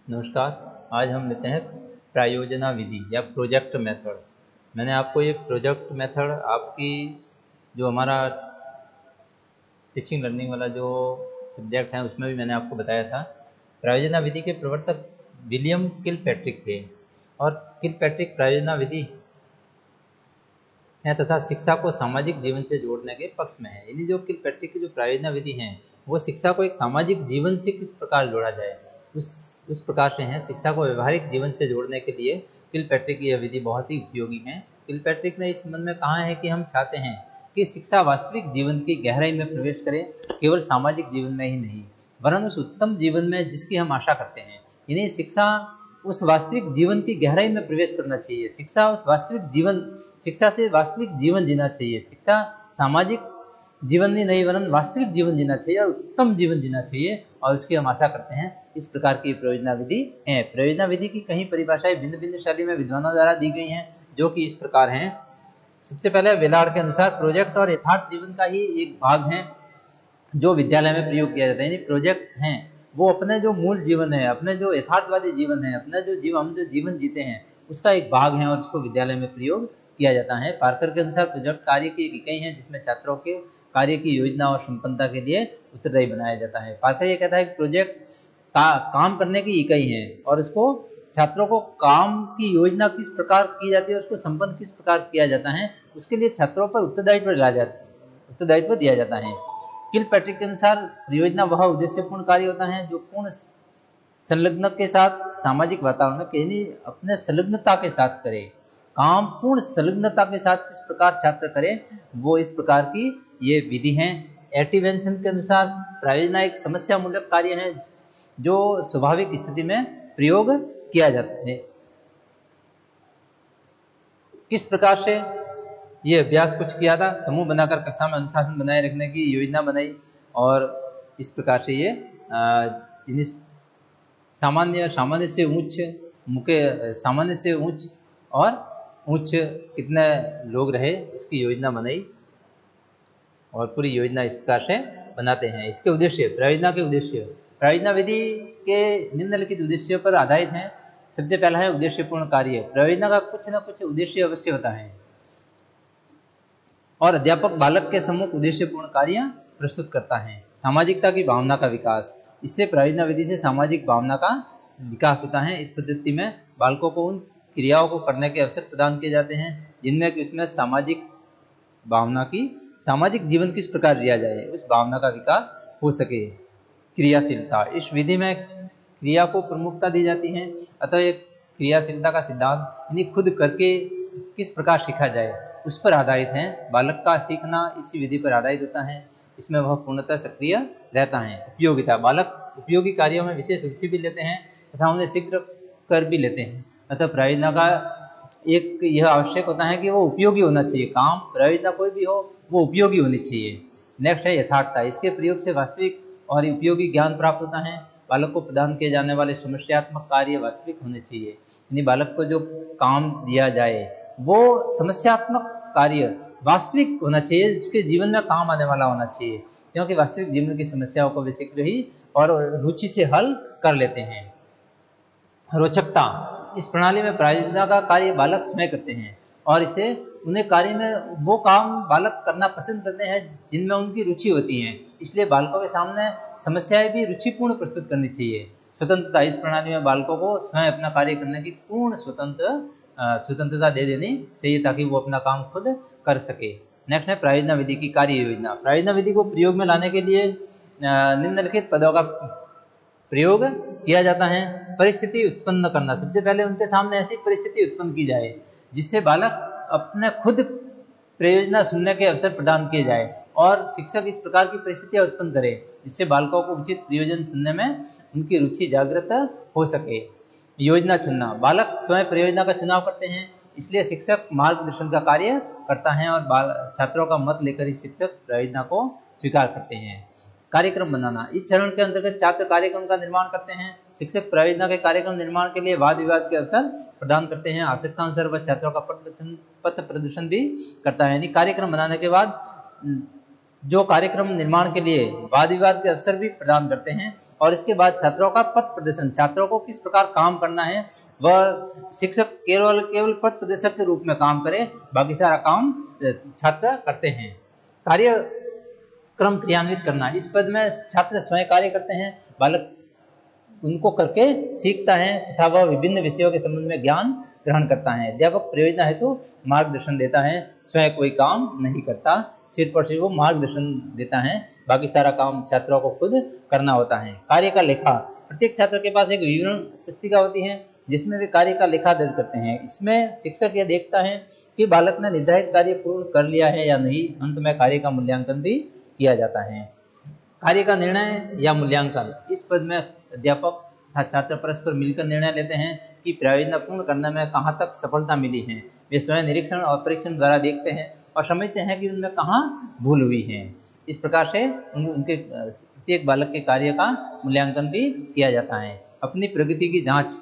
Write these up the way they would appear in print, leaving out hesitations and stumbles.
नमस्कार। आज हम लेते हैं प्रायोजना विधि या प्रोजेक्ट मेथड। मैंने आपको ये प्रोजेक्ट मेथड आपकी जो हमारा टीचिंग लर्निंग वाला जो सब्जेक्ट है उसमें भी मैंने आपको बताया था। प्रायोजना विधि के प्रवर्तक विलियम किलपैट्रिक थे और किलपैट्रिक प्रायोजना विधि है तथा शिक्षा को सामाजिक जीवन से जोड़ने के पक्ष में है। यानी जो किलपैट्रिक की जो प्रायोजना विधि है वो शिक्षा को एक सामाजिक जीवन से किस प्रकार जोड़ा जाए उस प्रकार से है। शिक्षा को व्यवहारिक जीवन से जोड़ने के लिए किलपैट्रिक की यह विधि बहुत ही उपयोगी है। किलपैट्रिक ने इस संबंध में कहा है कि हम चाहते हैं कि शिक्षा वास्तविक जीवन की गहराई में प्रवेश करे, केवल सामाजिक जीवन में ही नहीं वरन उस उत्तम जीवन में जिसकी हम आशा करते हैं। यानी शिक्षा उस वास्तविक जीवन की गहराई में प्रवेश करना चाहिए। शिक्षा से वास्तविक जीवन जीना चाहिए। शिक्षा सामाजिक जीवन ही नहीं वरन वास्तविक जीवन जीना चाहिए और उत्तम जीवन जीना चाहिए और इसकी हम आशा करते हैं। इस प्रकार की प्रयोजना विधि है। प्रयोजना विधि की कई परिभाषाएं भिन्न भिन्न शैली में विद्वानों द्वारा दी गई हैं, जो कि इस प्रकार हैं। सबसे पहले वेलार्ड के अनुसार प्रोजेक्ट और यथार्थ जीवन का ही एक भाग है जो विद्यालय में प्रयोग किया जाता है। यानी प्रोजेक्ट हैं वो अपने जो मूल जीवन है, अपने जो यथार्थवादी जीवन है, अपना जो जीवन जीते हैं उसका एक भाग है और उसको विद्यालय में प्रयोग किया जाता है। पार्कर के अनुसार प्रोजेक्ट कार्य की एक इकाई है जिसमें छात्रों के कार्य की योजना और संपन्नता के लिए उत्तरदायी बनाया जाता है। पार्कर ये कहता है कि प्रोजेक्ट काम करने की इकाई है और उसको छात्रों को काम की योजना किस प्रकार की जाती है, उसको संपन्न किस प्रकार किया जाता है, उसके लिए छात्रों पर उत्तरदायित्व दिया जाता है। किलपैट्रिक के अनुसार परियोजना वह उद्देश्यपूर्ण कार्य होता है जो पूर्ण संलग्न के साथ सामाजिक वातावरण में यानी अपने संलग्नता के साथ करे। काम पूर्ण संलग्नता के साथ किस प्रकार छात्र करे वो इस प्रकार की ये विधि है। एटिवेंसन के अनुसार प्रायोजना एक समस्या मूलक कार्य है जो स्वाभाविक स्थिति में प्रयोग किया जाता है। किस प्रकार से ये अभ्यास कुछ किया था, समूह बनाकर कक्षा में अनुशासन बनाए रखने की योजना बनाई और इस प्रकार से ये सामान्य से ऊंच और ऊंच कितने लोग रहे उसकी योजना बनाई और पूरी योजना इस प्रकार से बनाते हैं। इसके उद्देश्य प्रायोजना विधि के निम्नलिखित उद्देश्यों पर आधारित हैं। सबसे पहला है उद्देश्यपूर्ण कार्य। प्रयोजना का कुछ न कुछ उद्देश्य अवश्य होता है और अध्यापक बालक के सम्मुख उद्देश्यपूर्ण कार्य प्रस्तुत करता है। सामाजिकता की भावना का विकास, इससे प्रायोजना विधि से सामाजिक भावना का विकास होता है। इस पद्धति में बालकों को उन क्रियाओं को करने के अवसर प्रदान किए जाते हैं जिनमें कि उसमें सामाजिक जीवन किस प्रकार जिया जाए उस भावना का विकास हो सके। क्रियाशीलता, इस विधि में क्रिया को प्रमुखता दी जाती है, अतः एक क्रियाशीलता का सिद्धांत यानी खुद करके किस प्रकार सीखा जाए उस पर आधारित है। बालक का सीखना इसी विधि पर आधारित होता है, इसमें वह पूर्णतः सक्रिय रहता है। उपयोगिता, बालक उपयोगी कार्यों में विशेष रुचि भी लेते हैं तथा उन्हें शीघ्र कर भी लेते हैं, अतः प्रायोजना का एक यह आवश्यक होता है कि वो उपयोगी होना चाहिए। काम प्रायोजना कोई भी हो वो उपयोगी होनी चाहिए। नेक्स्ट है यथार्थता, इसके प्रयोग से वास्तविक और उपयोगी ज्ञान प्राप्त होता है। बालक को प्रदान किए जाने वाले समस्यात्मक कार्य वास्तविक होने चाहिए, यानी बालक को जो काम दिया जाए वो समस्यात्मक कार्य वास्तविक होना चाहिए, जिसके जीवन में काम आने वाला होना चाहिए, क्योंकि वास्तविक जीवन की समस्याओं को वे शीघ्र ही और रुचि से हल कर लेते हैं। रोचकता, इस प्रणाली में प्रायोजना का कार्य बालक स्वयं करते हैं और इसे उन्हें कार्य में वो काम बालक करना पसंद करते हैं जिनमें उनकी रुचि होती है, इसलिए बालकों के सामने समस्याएं भी रुचिपूर्ण प्रस्तुत करनी चाहिए। स्वतंत्रता, इस प्रणाली में बालकों को स्वयं अपना कार्य करने की पूर्ण स्वतंत्रता दे देनी चाहिए ताकि वो अपना काम खुद कर सके। नेक्स्ट है प्रायोजना विधि की कार्य योजना। प्रायोजना विधि को प्रयोग में लाने के लिए निम्नलिखित पदों का प्रयोग किया जाता है। परिस्थिति उत्पन्न करना, सबसे पहले उनके सामने ऐसी परिस्थिति उत्पन्न की जाए जिससे बालक अपने खुद प्रयोजना सुनने के अवसर प्रदान किए जाए और शिक्षक इस प्रकार की परिस्थितियां उत्पन्न करे जिससे बालकों को उचित प्रयोजन सुनने में उनकी रुचि जागृत हो सके। योजना चुनना, बालक स्वयं प्रयोजना का चुनाव करते हैं, इसलिए शिक्षक मार्गदर्शन का कार्य करता है और छात्रों का मत लेकर ही शिक्षक प्रयोजना को स्वीकार करते हैं। कार्यक्रम बनाना, इस चरण के अंतर्गत छात्र कार्यक्रम का निर्माण करते हैं। शिक्षक प्रयोजना के कार्यक्रम निर्माण के लिए वाद विवाद के अवसर प्रदान करते हैं। आवश्यकता अनुसार वह छात्रों का पथ प्रदर्शन भी करता है। यानी कार्यक्रम बनाने के बाद जो कार्यक्रम निर्माण के लिए वाद विवाद के अवसर भी प्रदान करते हैं और इसके बाद छात्रों का पथ प्रदर्शन, छात्रों को किस प्रकार काम करना है, वह शिक्षक केवल पथ प्रदर्शक के रूप में काम करे, बाकी सारा काम छात्र करते हैं। कार्यक्रम क्रियान्वित करना, इस पद में छात्र स्वयं कार्य करते हैं, बालक उनको करके सीखता है तथा वह विभिन्न विषयों के संबंध में ज्ञान ग्रहण करता है। अध्यापक प्रयोजन हेतु मार्गदर्शन देता है, स्वयं कोई काम नहीं करता, सिर्फ और सिर्फ वो मार्गदर्शन देता है, बाकी सारा काम छात्रों को खुद करना होता है। कार्य का लेखा, प्रत्येक छात्र के पास एक विवरण पुस्तिका होती है जिसमें वे कार्य का लेखा दर्ज करते हैं। इसमें शिक्षक यह देखता है कि बालक ने निर्धारित कार्य पूर्ण कर लिया है या नहीं। अंत में कार्य का मूल्यांकन भी किया जाता है। कार्य का निर्णय या मूल्यांकन, इस पद में अध्यापक तथा छात्र परस्पर मिलकर निर्णय लेते हैं कि प्रायोजन पूर्ण करने में कहाँ तक सफलता मिली है। वे स्वयं निरीक्षण और परीक्षण द्वारा देखते हैं और समझते हैं कि उनमें कहाँ भूल हुई है। इस प्रकार से उनके प्रत्येक बालक के कार्य का मूल्यांकन भी किया जाता है। अपनी प्रगति की जांच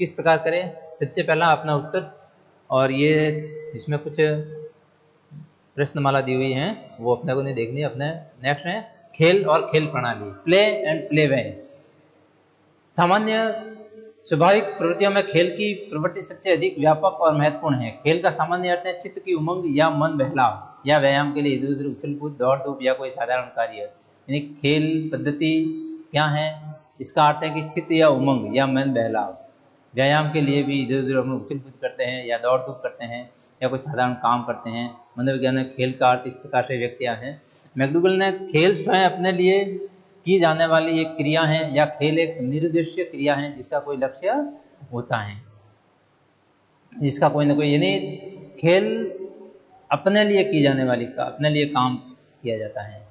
किस प्रकार करें, सबसे पहला अपना उत्तर, और ये इसमें कुछ प्रश्नमाला दी हुई है वो अपने को नहीं देखनी। अपने नेक्स्ट है खेल और खेल प्रणाली, प्ले एंड प्ले वे। सामान्य स्वाभाविक प्रवृत्तियों में खेल की प्रवृत्ति सबसे अधिक व्यापक और महत्वपूर्ण है। खेल का सामान्य अर्थ है चित्त की उमंग या मन बहलाव या व्यायाम के लिए इधर उधर उछल कूद दौड़ धूप या कोई साधारण कार्य। यानी खेल पद्धति क्या है, इसका अर्थ है कि चित्त या उमंग या मन बहलाव। व्यायाम के लिए भी इधर उधर हम उछल कूद करते हैं या दौड़ धूप करते हैं या कोई साधारण काम करते हैं। मनोविज्ञान में खेल का अर्थ इस प्रकार से व्यक्त किया है। मैकडूगल ने खेल स्वयं अपने लिए की जाने वाली एक क्रिया है या खेल एक निरुद्देश्य क्रिया है जिसका कोई लक्ष्य होता है, जिसका कोई ना कोई, यानी खेल अपने लिए की जाने वाली का अपने लिए काम किया जाता है।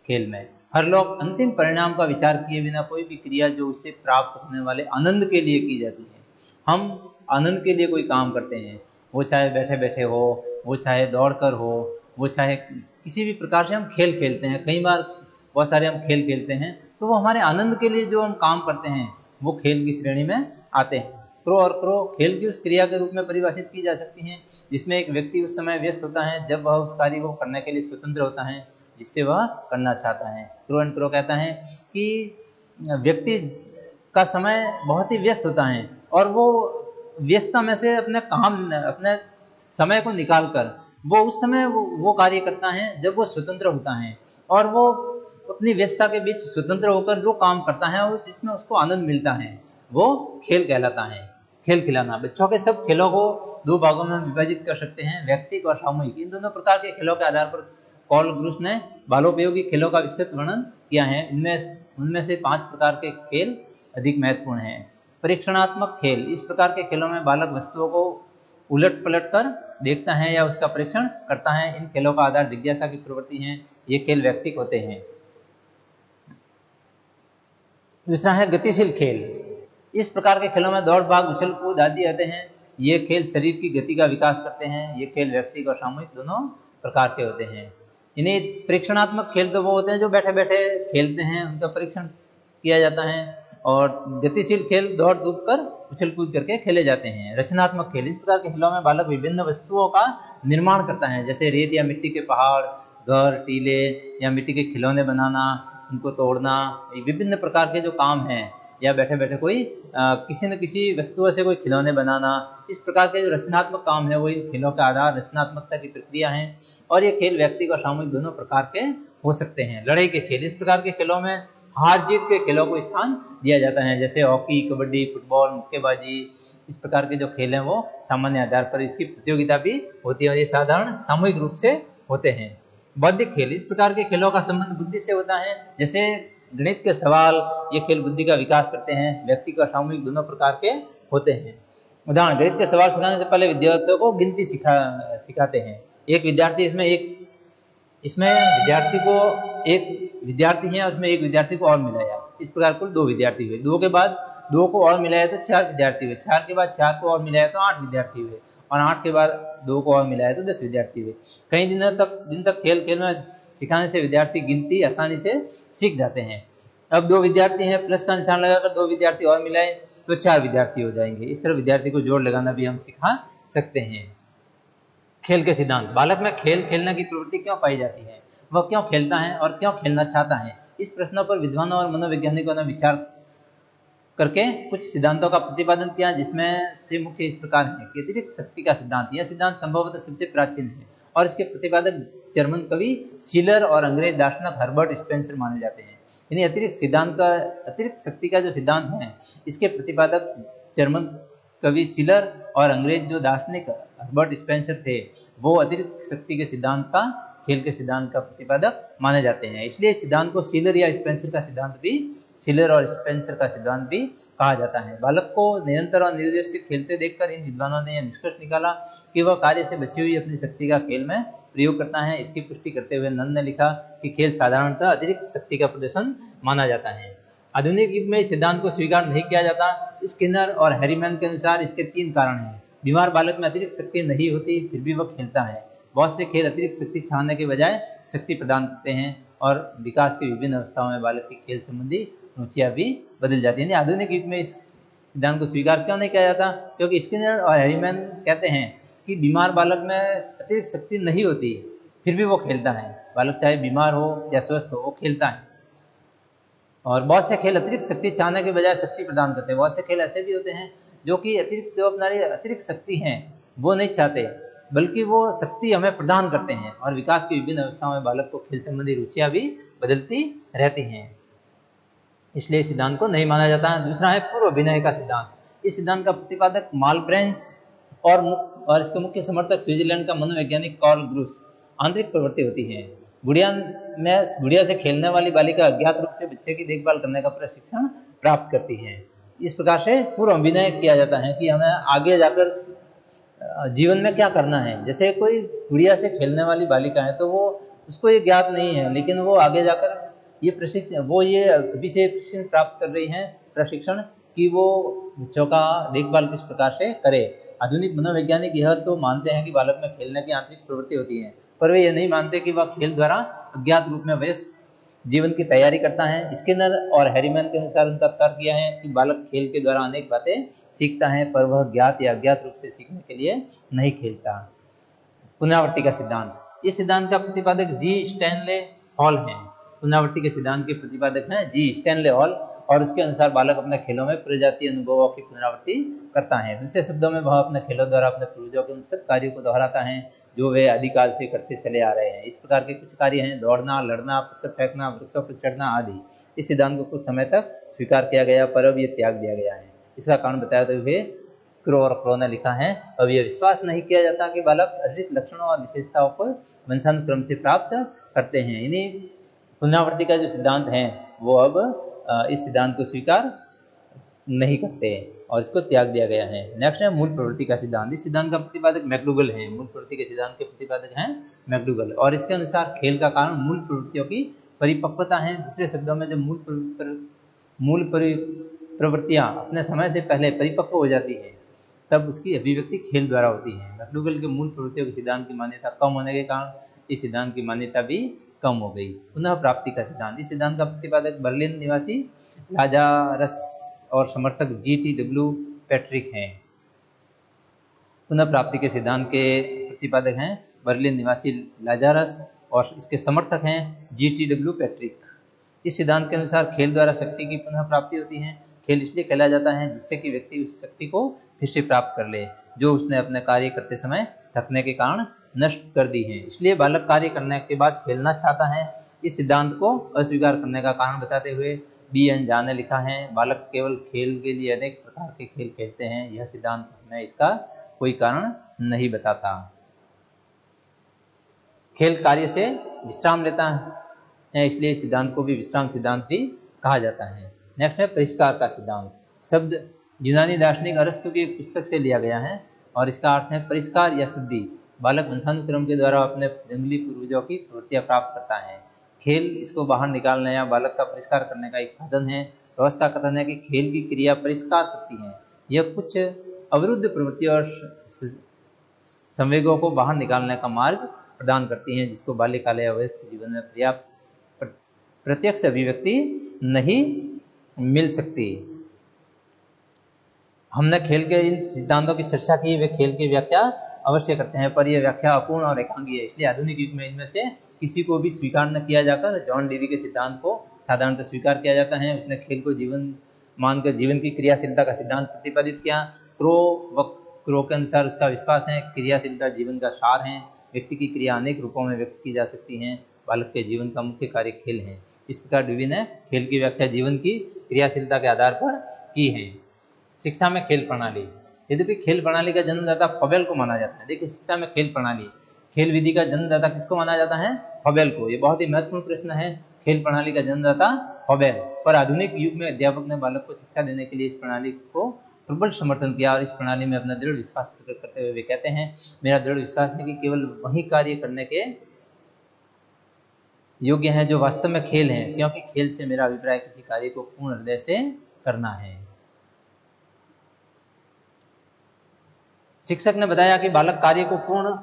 खेल में हर लोग अंतिम परिणाम का विचार किए बिना कोई भी क्रिया जो उसे प्राप्त होने वाले आनंद के लिए की जाती है। हम आनंद के लिए कोई काम करते हैं, वो चाहे बैठे बैठे हो, वो चाहे दौड़कर हो, वो चाहे किसी भी प्रकार से हम खेल खेलते हैं। कई बार बहुत सारे हम खेल खेलते हैं तो वो हमारे आनंद के लिए जो हम काम करते हैं वो खेल की श्रेणी में आते हैं। क्रो और क्रो खेल की उस क्रिया के रूप में परिभाषित की जा सकती हैं जिसमें एक व्यक्ति उस समय व्यस्त होता है जब वह उस कार्य को करने के लिए स्वतंत्र होता है जिससे वह करना चाहता है। क्रो एंड क्रो कहता है कि व्यक्ति का समय बहुत ही व्यस्त होता है और वो व्यस्तता में से अपने समय को निकाल कर वो उस समय वो कार्य करता है जब वो स्वतंत्र होता है और वो अपनी व्यस्तता के बीच स्वतंत्र होकर जो काम करता है और जिसमें उसको आनंद मिलता है वो खेल कहलाता है। खेल खिलाना, बच्चों के सब खेलों को दो भागों में विभाजित कर सकते हैं, व्यक्तिगत और सामूहिक। इन दोनों प्रकार के खेलों के आधार पर कॉल ग्रुस ने बालोपयोगी खेलों का विस्तृत वर्णन किया है। उनमें से 5 प्रकार के खेल अधिक महत्वपूर्ण हैं। परीक्षणात्मक खेल, इस प्रकार के खेलों में बालक वस्तुओं को उलट पलट कर देखता है या उसका परीक्षण करता है। इन खेलों का आधार जिज्ञासा की प्रवृत्ति है। ये खेल व्यक्तिगत होते हैं। दूसरा है गतिशील खेल। इस प्रकार के खेलों में दौड़ भाग उछल कूद आदि आते हैं। ये खेल शरीर की गति का विकास करते हैं। ये खेल व्यक्तिगत और सामूहिक दोनों प्रकार के होते हैं। इन्हें परीक्षणात्मक खेल तो वो होते हैं जो बैठे बैठे खेलते हैं, उनका परीक्षण किया जाता है। और गतिशील खेल दौड़ धूप कर उछल कूद करके खेले जाते हैं। रचनात्मक खेल, इस प्रकार के खेलों में बालक विभिन्न वस्तुओं का निर्माण करता है, जैसे रेत या मिट्टी के पहाड़, घर, टीले या मिट्टी के खिलौने बनाना, उनको तोड़ना, विभिन्न प्रकार के जो काम हैं, या बैठे बैठे कोई किसी न किसी वस्तुओं से कोई खिलौने बनाना। इस प्रकार के जो रचनात्मक काम है वो इन खेलों का आधार रचनात्मकता की प्रक्रिया है। और ये खेल व्यक्तिगत और सामूहिक दोनों प्रकार के हो सकते हैं। लड़ाई के खेल, इस प्रकार के खेलों में हार जीत के खेलों को स्थान दिया जाता है, जैसे हॉकी, कबड्डी, फुटबॉल, मुक्केबाजी। इस प्रकार के जो खेल हैं वो सामान्य आधार पर इसकी प्रतियोगिता भी होती है और ये साधारण सामूहिक रूप से होते हैं। बौद्धिक खेल, इस प्रकार के खेलों का संबंध बुद्धि से होता है, जैसे गणित के सवाल। ये खेल बुद्धि का विकास करते हैं। व्यक्तिगत और सामूहिक दोनों प्रकार के होते हैं। उदाहरण, गणित के सवाल सिखाने से पहले विद्यार्थियों को गिनती सिखाते हैं। एक विद्यार्थी एक विद्यार्थी है और उसमें एक विद्यार्थी को और मिलाया, इस प्रकार कुल 2 विद्यार्थी हुए। 2 के बाद 2 को और मिलाया तो 4 विद्यार्थी हुए। 4 के बाद 4 को और मिलाया तो 8 विद्यार्थी हुए और 8 के बाद 2 को और मिलाया तो 10 विद्यार्थी हुए। कई दिन तक खेल में सिखाने से विद्यार्थी गिनती आसानी से सीख जाते हैं। अब 2 विद्यार्थी हैं, प्लस का निशान लगाकर 2 विद्यार्थी और मिलाए तो 4 विद्यार्थी हो जाएंगे। इस तरह विद्यार्थी को जोड़ लगाना भी हम सिखा सकते हैं। खेल के सिद्धांत, बालक में खेल खेलने की प्रवृत्ति क्यों पाई जाती है, वह क्यों खेलता है और क्यों खेलना चाहता है, इस प्रश्नों पर विद्वानों और मनोवैज्ञानिकों ने विचार करके कुछ सिद्धांतों का प्रतिपादन किया, जिसमें से मुख्य इस प्रकार है कि अतिरिक्त शक्ति का सिद्धांत। यह सिद्धांत संभवतः सबसे प्राचीन है और इसके प्रतिपादक जर्मन कवि शिलर और अंग्रेज दार्शनिक हर्बर्ट स्पेंसर माने जाते हैं। यानी अतिरिक्त शक्ति का जो सिद्धांत है, इसके प्रतिपादक जर्मन कवि शिलर और अंग्रेज जो दार्शनिक हर्बर्ट स्पेंसर थे, वो अतिरिक्त शक्ति के सिद्धांत का, खेल के सिद्धांत का प्रतिपादक माने जाते हैं। इसलिए इस सिद्धांत को शिलर या स्पेंसर का सिद्धांत भी, शिलर और स्पेंसर का सिद्धांत भी कहा जाता है। बालक को निरंतर और निर्देश से खेलते देखकर इन विद्वानों ने यह निष्कर्ष निकाला कि वह कार्य से बची हुई अपनी शक्ति का खेल में प्रयोग करता है। इसकी पुष्टि करते हुए नंद ने लिखा कि खेल साधारणतः अतिरिक्त शक्ति का प्रदर्शन माना जाता है। आधुनिक युग में इस सिद्धांत को स्वीकार नहीं किया जाता। स्किनर और हैरीमैन के अनुसार इसके 3 कारण हैं। बीमार बालक में अतिरिक्त शक्ति नहीं होती, फिर भी वह खेलता है। बहुत से खेल अतिरिक्त शक्ति छाने के बजाय शक्ति प्रदान करते हैं और विकास की विभिन्न अवस्थाओं में बालक की खेल संबंधी रुचियां भी बदल जाती हैं। आधुनिक युग में इस सिद्धांत को स्वीकार क्यों नहीं किया जाता? क्योंकि स्किनर और हैरीमैन कहते हैं कि बीमार बालक में अतिरिक्त शक्ति नहीं होती, फिर भी वो खेलता है। बालक चाहे बीमार हो या स्वस्थ हो, वो खेलता है। और बहुत से खेल अतिरिक्त शक्ति चाहने के बजाय शक्ति प्रदान करते हैं। बहुत से खेल ऐसे भी होते हैं जो कि अतिरिक्त शक्ति हैं वो नहीं चाहते, बल्कि वो शक्ति हमें प्रदान करते हैं। और विकास की विभिन्न अवस्थाओं में बालक को खेल संबंधी रुचियां भी बदलती रहती हैं, इसलिए इस सिद्धांत को नहीं माना जाता है। दूसरा है पूर्व अभिनय का सिद्धांत। इस सिद्धांत का प्रतिपादक मालब्रेंस और इसके मुख्य समर्थक स्विट्जरलैंड का मनोवैज्ञानिक कार्ल ग्रुस। आंतरिक प्रवृत्ति होती है। गुड़िया से खेलने वाली बालिका अज्ञात रूप से बच्चे की देखभाल करने का प्रशिक्षण प्राप्त करती है। इस प्रकार से पूर्व अभिनय किया जाता है कि हमें आगे जाकर जीवन में क्या करना है। जैसे कोई गुड़िया से खेलने वाली बालिका है तो वो उसको ये ज्ञात नहीं है, लेकिन वो आगे जाकर ये अभी से प्रशिक्षण प्राप्त कर रही हैं, प्रशिक्षण कि वो बच्चों का देखभाल किस प्रकार से करे। आधुनिक मनोवैज्ञानिक यह तो मानते हैं कि बालक में खेलने की आंतरिक प्रवृत्ति होती है, पर वे यह नहीं मानते कि वह खेल द्वारा अज्ञात रूप में वयस्क जीवन की तैयारी करता है। स्किनर और हैरीमैन के अनुसार उनका तर्क यह है कि बालक खेल के द्वारा अनेक बातें सीखता है, पर वह ज्ञात या अज्ञात रूप से सीखने के लिए नहीं खेलता। पुनरावृत्ति का सिद्धांत। इस सिद्धांत का प्रतिपादक जी स्टैनले हॉल है। पुनरावृत्ति के सिद्धांत के प्रतिपादक हैं जी स्टैनले हॉल, और उसके अनुसार बालक अपने खेलों में प्रजातीय अनुभवों की पुनरावृत्ति करता है। दूसरे शब्दों में वह अपने खेलों द्वारा अपने पूर्वजों के उन सब कार्यों को दोहराता है जो वे आदिकाल से करते चले आ रहे हैं। इस प्रकार के कुछ कार्य हैं दौड़ना, लड़ना, पत्थर फेंकना, वृक्षों पर चढ़ना आदि। इस सिद्धांत को कुछ समय तक स्वीकार किया गया, पर अब ये त्याग दिया गया है। इसका कारण बताते हुए क्रो ने लिखा है, अब यह विश्वास नहीं किया जाता कि बालक अर्जित लक्षणों और विशेषताओं को वंशानुक्रम से प्राप्त करते हैं। इन्हीं पुनरावृत्ति का जो सिद्धांत है वो अब इस सिद्धांत को स्वीकार नहीं करते और इसको त्याग दिया गया है। नेक्स्ट है मूल प्रवृत्ति का सिद्धांत। इस सिद्धांत का प्रतिपादक मैकडूगल है। मूल प्रवृत्ति के सिद्धांत के प्रतिपादक हैं मैकडूगल, और इसके अनुसार खेल का कारण मूल प्रवृत्तियों की परिपक्वता है। दूसरे शब्दों में जब मूल प्रवृत्तियां अपने समय से पहले परिपक्व हो जाती है, तब उसकी अभिव्यक्ति खेल द्वारा होती है। मैकडूगल के मूल प्रवृत्तियों के सिद्धांत की मान्यता कम होने के कारण इस सिद्धांत की मान्यता भी कम हो गई। पुनः प्राप्ति का सिद्धांत। इस सिद्धांत का प्रतिपादक बर्लिन निवासी लाजारस और समर्थक GTW पैट्रिक हैं। पुनः प्राप्ति के सिद्धांत के प्रतिपादक हैं बर्लिन निवासी लाजारस और इसके समर्थक हैं GTW पैट्रिक। इस सिद्धांत के अनुसार खेल द्वारा शक्ति की पुनः प्राप्ति होती है। खेल इसलिए खेला जाता है जिससे कि व्यक्ति उस शक्ति को फिर से प्राप्त कर ले जो उसने अपने कार्य करते समय थकने के कारण नष्ट कर दी है। इसलिए बालक कार्य करने के बाद खेलना चाहता है। इस सिद्धांत को अस्वीकार करने का कारण बताते हुए BN झा ने लिखा है, बालक केवल खेल के लिए अनेक प्रकार के खेल खेलते हैं। यह सिद्धांत हमें इसका कोई कारण नहीं बताता। खेल कार्य से विश्राम लेता है, इसलिए सिद्धांत को भी विश्राम सिद्धांत भी कहा जाता है। नेक्स्ट है परिष्कार का सिद्धांत। शब्द यूनानी दार्शनिक अरस्तु की एक पुस्तक से लिया गया है और इसका अर्थ है परिष्कार या शुद्धि। बालक वंशानुक्रम के द्वारा अपने जंगली पूर्वजों की प्रवृत्तियां प्राप्त करता है। खेल इसको बाहर निकालने या बालक का परिष्कार करने का एक साधन है। रॉस का कथन है कि खेल की क्रिया परिष्कार करती है। यह कुछ अवरुद्ध प्रवृत्तियों और संवेगों को बाहर निकालने का मार्ग प्रदान करती है, जिसको बाल्यकाल या वयस्क जीवन में पर्याप्त प्रत्यक्ष अभिव्यक्ति नहीं मिल सकती। हमने खेल के इन सिद्धांतों की चर्चा की, वे खेल की व्याख्या अवश्य करते हैं, पर यह व्याख्या अपूर्ण और एकांगी है। इसलिए आधुनिक युग में इनमें से किसी को भी स्वीकार न किया जाकर जॉन डेवी के सिद्धांत को साधारणतः स्वीकार किया जाता है। उसने खेल को जीवन मानकर जीवन की क्रियाशीलता का सिद्धांत प्रतिपादित किया। क्रो के अनुसार उसका विश्वास है क्रियाशीलता जीवन का सार है। व्यक्ति की क्रिया अनेक रूपों में व्यक्त की जा सकती हैं। बालक के जीवन का मुख्य कार्य खेल है। इस प्रकार डेवी ने खेल की व्याख्या जीवन की क्रियाशीलता के आधार पर की है। शिक्षा में खेल प्रणाली। यद्यपि खेल प्रणाली का जन्मदाता फॉबेल को माना जाता है। देखिए, शिक्षा में खेल प्रणाली, खेल विधि का जन्मदाता किसको माना जाता है? फॉबेल को। ये बहुत ही महत्वपूर्ण प्रश्न है। खेल प्रणाली का जन्मदाता फॉबेल। पर आधुनिक युग में अध्यापक ने बालक को शिक्षा देने के लिए इस प्रणाली को प्रबल समर्थन किया और इस प्रणाली में अपना दृढ़ विश्वास प्रकट करते हुए वे कहते हैं, मेरा दृढ़ विश्वास है कि केवल वही कार्य करने के योग्य है जो वास्तव में खेल है, क्योंकि खेल से मेरा अभिप्राय किसी कार्य को पूर्ण हृदय से करना है। शिक्षक ने बताया कि बालक कार्य को पूर्ण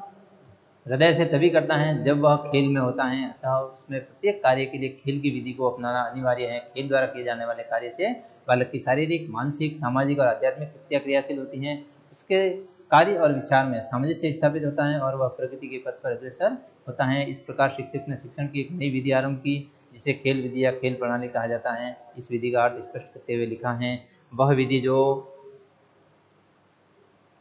हृदय से तभी करता है जब वह खेल में होता है, अतः उसमें प्रत्येक कार्य के लिए खेल की विधि को अपनाना अनिवार्य है। खेल द्वारा किए जाने वाले कार्य से बालक की शारीरिक, मानसिक, सामाजिक और आध्यात्मिक शक्तियाँ क्रियाशील होती हैं। उसके कार्य और विचार में सामंजस्य स्थापित होता है और वह प्रगति के पथ पर अग्रसर होता है। इस प्रकार शिक्षक ने शिक्षण की एक नई विधि आरंभ की जिसे खेल विधि या खेल प्रणाली कहा जाता है। इस विधि का अर्थ स्पष्ट करते हुए लिखा है, वह विधि जो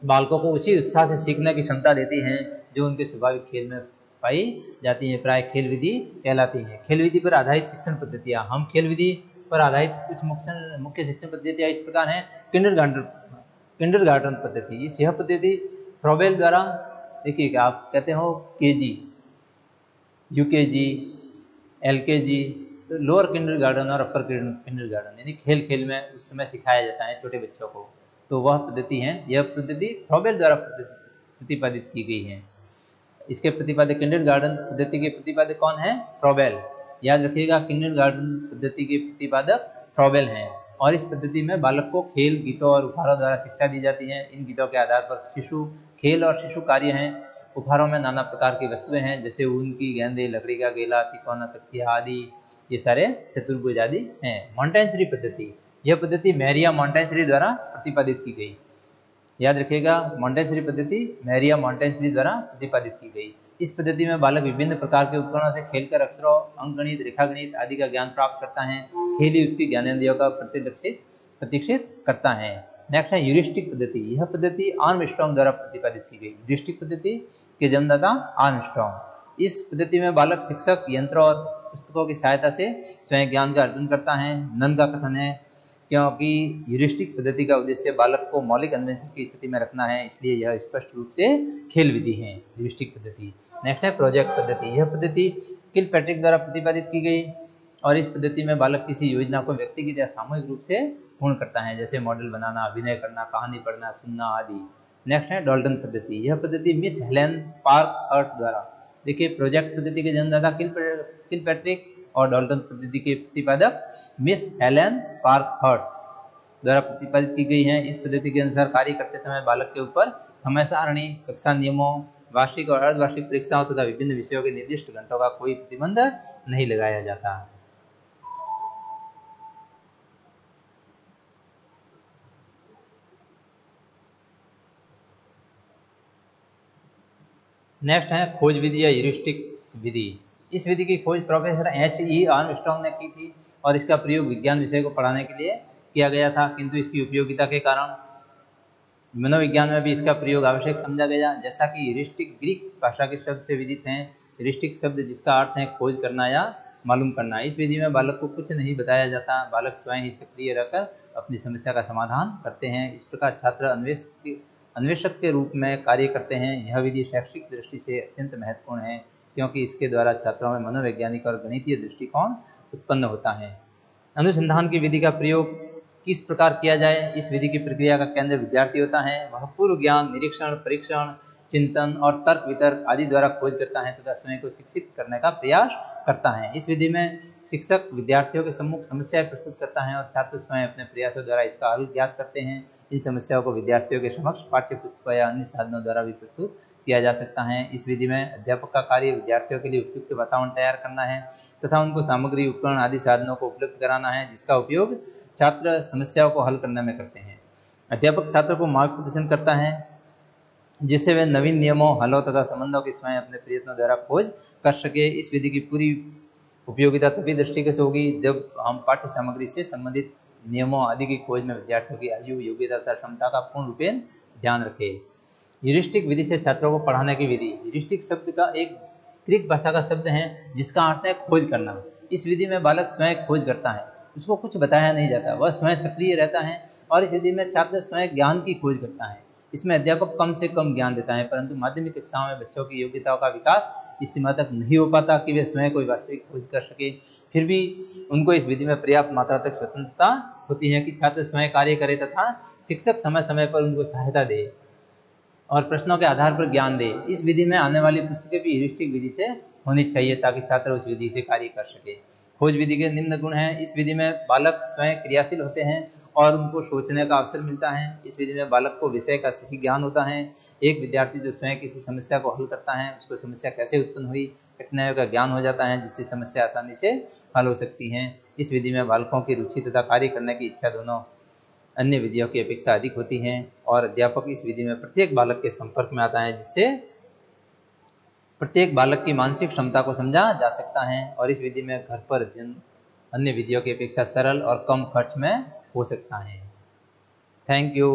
बालकों को उसी उत्साह से सीखने की क्षमता देती है जो उनके स्वाभाविक खेल में पाई जाती है, प्राय खेल विधि कहलाती है। खेल विधि पर आधारित शिक्षण पद्धतियाँ। हम खेल विधि पर आधारित कुछ मुख्य शिक्षण पद्धतियाँ इस प्रकार हैं। किंडरगार्टन पद्धति। यह पद्धति फ्रॉबेल द्वारा, देखिए क्या आप कहते हो केजी, यूकेजी, एलकेजी, तो लोअर किंडरगार्टन और अपर किंडरगार्टन, यानी खेल खेल में उस समय सिखाया जाता है छोटे बच्चों को, तो वह पद्धति है। यह पद्धति फ्रॉबेल द्वारा प्रतिपादित की गई है। इसके प्रतिपादक किंडरगार्टन पद्धति के प्रतिपादक कौन है? फ्रॉबेल। याद रखिएगा, किंडरगार्टन पद्धति के प्रतिपादक फ्रॉबेल हैं। और इस पद्धति में बालक को खेल, गीतों और उपहारों द्वारा शिक्षा दी जाती है। इन गीतों के आधार पर शिशु खेल और शिशु कार्य हैं। उपहारों में नाना प्रकार की वस्तुएं हैं जैसे ऊन की गेंदें, लकड़ी का गेला, तिकोना, तख्तिया आदि, ये सारे चतुर्भुज आदि हैं। मॉन्टेसरी पद्धति। यह पद्धति मैरिया मॉन्टेसरी द्वारा प्रतिपादित की गई। याद रखिएगा, मॉन्टेसरी पद्धति मैरिया मॉन्टेसरी द्वारा प्रतिपादित की गई। इस पद्धति में बालक विभिन्न प्रकार के उपकरणों से खेलकर अक्षरों, अंकगणित, रेखागणित आदि का ज्ञान प्राप्त करता है। खेल ही उसकी ज्ञानेंद्रियों का प्रशिक्षित करता है। नेक्स्ट है ह्यूरिस्टिक पद्धति। यह पद्धति आर्मस्ट्रांग द्वारा प्रतिपादित की गई। ह्यूरिस्टिक पद्धति के जन्मदाता आर्मस्ट्रांग। इस पद्धति में बालक शिक्षक, यंत्रों और पुस्तकों की सहायता से स्वयं ज्ञान का अर्जन करता है। नन का कथन है, क्योंकि ह्यूरिस्टिक पद्धति का उद्देश्य बालक को मौलिक अन्वेषण की स्थिति में रखना है, इसलिए यह स्पष्ट रूप से खेल विधि है, ह्यूरिस्टिक पद्धति। नेक्स्ट है प्रोजेक्ट पद्धति। यह पद्धति किलपैट्रिक द्वारा प्रतिपादित की गई और इस पद्धति में बालक किसी योजना को व्यक्तिगत या सामूहिक रूप से पूर्ण करता है, जैसे मॉडल बनाना, अभिनय करना, कहानी पढ़ना, सुनना आदि। नेक्स्ट है डॉल्टन पद्धति। यह पद्धति मिस हेलेन पार्कहर्ट द्वारा, देखिए प्रोजेक्ट पद्धति के जन्मदाता किलपैट्रिक और डॉल्टन पद्धति के प्रतिपादक मिस हेलेन पार्कहर्ट द्वारा प्रतिपादित की गई है। इस पद्धति के अनुसार कार्य करते समय बालक के ऊपर समय सारणी, कक्षा नियमों, वार्षिक और अर्धवार्षिक परीक्षाओं तथा विभिन्न विषयों के निर्दिष्ट घंटों का कोई प्रतिबंध नहीं लगाया जाता। नेक्स्ट है खोज विधि या ह्यूरिस्टिक विधि। इस विधि की खोज प्रोफेसर H.E. आर्मस्ट्रांग ने की थी और इसका प्रयोग विज्ञान विषय को पढ़ाने के लिए किया गया था, किंतु इसकी उपयोगिता के कारण मनोविज्ञान में भी इसका प्रयोग आवश्यक समझा गया। जैसा कि ह्यूरिस्टिक ग्रीक भाषा के शब्द से विदित है। ह्यूरिस्टिक शब्द जिसका अर्थ है खोज करना या मालूम करना। इस विधि में बालक को कुछ नहीं बताया जाता, बालक स्वयं ही सक्रिय रहकर अपनी समस्या का समाधान करते हैं। इस प्रकार छात्र अन्वेषक के रूप में कार्य करते हैं। यह विधि शैक्षिक दृष्टि से अत्यंत महत्वपूर्ण है, क्योंकि इसके द्वारा छात्रों में मनोवैज्ञानिक और गणितीय दृष्टिकोण उत्पन्न होता है। अनुसंधान की विधि का प्रयोग किस प्रकार किया जाए? इस विधि की प्रक्रिया का केंद्र विद्यार्थी होता है। वह पूर्व ज्ञान, निरीक्षण, परीक्षण, चिंतन और तर्क वितर्क आदि द्वारा खोज करता है तथा स्वयं को शिक्षित करने का प्रयास करता है। इस विधि में शिक्षक विद्यार्थियों के सम्मुख समस्याएं प्रस्तुत करता है और छात्र स्वयं अपने प्रयासों द्वारा इसका हल ज्ञात करते हैं। इन समस्याओं को विद्यार्थियों के समक्ष पाठ्य पुस्तकों या अन्य साधनों द्वारा भी प्रस्तुत किया जा सकता है। इस विधि में अध्यापक का कार्य विद्यार्थियों के लिए उपयुक्त वातावरण तैयार करना है तथा उनको सामग्री, उपकरण आदि साधनों को उपलब्ध कराना है, जिसका उपयोग छात्र समस्याओं को हल करने में करते हैं। अध्यापक छात्र को मार्गदर्शन करता है जिससे वे नवीन नियमों, हलों तथा संबंधों की स्वयं अपने प्रयत्नों द्वारा खोज कर सके। इस विधि की पूरी उपयोगिता तभी दृष्टिगत होगी जब हम पाठ्य सामग्री से संबंधित नियमों आदि की खोज में विद्यार्थियों की आयु, योग्यता तथा क्षमता का पूर्ण रूपेण ध्यान रखें। ह्यूरिस्टिक विधि से छात्रों को पढ़ाने की विधि। ह्यूरिस्टिक शब्द का एक ग्रीक भाषा का शब्द है जिसका अर्थ है खोज करना। इस विधि में बालक स्वयं खोज करता है, उसको कुछ बताया नहीं जाता, वह स्वयं सक्रिय रहता है और इस विधि में छात्र स्वयं ज्ञान की खोज करता है। इसमें अध्यापक कम से कम ज्ञान देता है, परंतु माध्यमिक कक्षाओं में बच्चों की योग्यताओं का विकास इस सीमा तक नहीं हो पाता कि वे स्वयं कोई वास्तविक खोज कर सके। फिर भी उनको इस विधि में पर्याप्त मात्रा तक स्वतंत्रता होती है कि छात्र स्वयं कार्य करे तथा शिक्षक समय समय पर उनको सहायता दे और प्रश्नों के आधार पर ज्ञान दे। इस विधि में आने वाली पुस्तकें भी ह्यूरिस्टिक विधि से होनी चाहिए ताकि छात्र उस विधि से कार्य कर सके। खोज विधि के निम्न गुण हैं। इस विधि में बालक स्वयं क्रियाशील होते हैं और उनको सोचने का अवसर मिलता है। इस विधि में बालक को विषय का सही ज्ञान होता है। एक विद्यार्थी जो स्वयं किसी समस्या को हल करता है, उसको समस्या कैसे उत्पन्न हुई, कठिनाइयों का ज्ञान हो जाता है, जिससे समस्या आसानी से हल हो सकती है। इस विधि में बालकों की रुचि तथा कार्य करने की इच्छा दोनों अन्य विधियों की अपेक्षा अधिक होती हैं और अध्यापक इस विधि में प्रत्येक बालक के संपर्क में आता है, जिससे प्रत्येक बालक की मानसिक क्षमता को समझा जा सकता है और इस विधि में घर पर अध्ययन अन्य विधियों की अपेक्षा सरल और कम खर्च में हो सकता है। Thank you.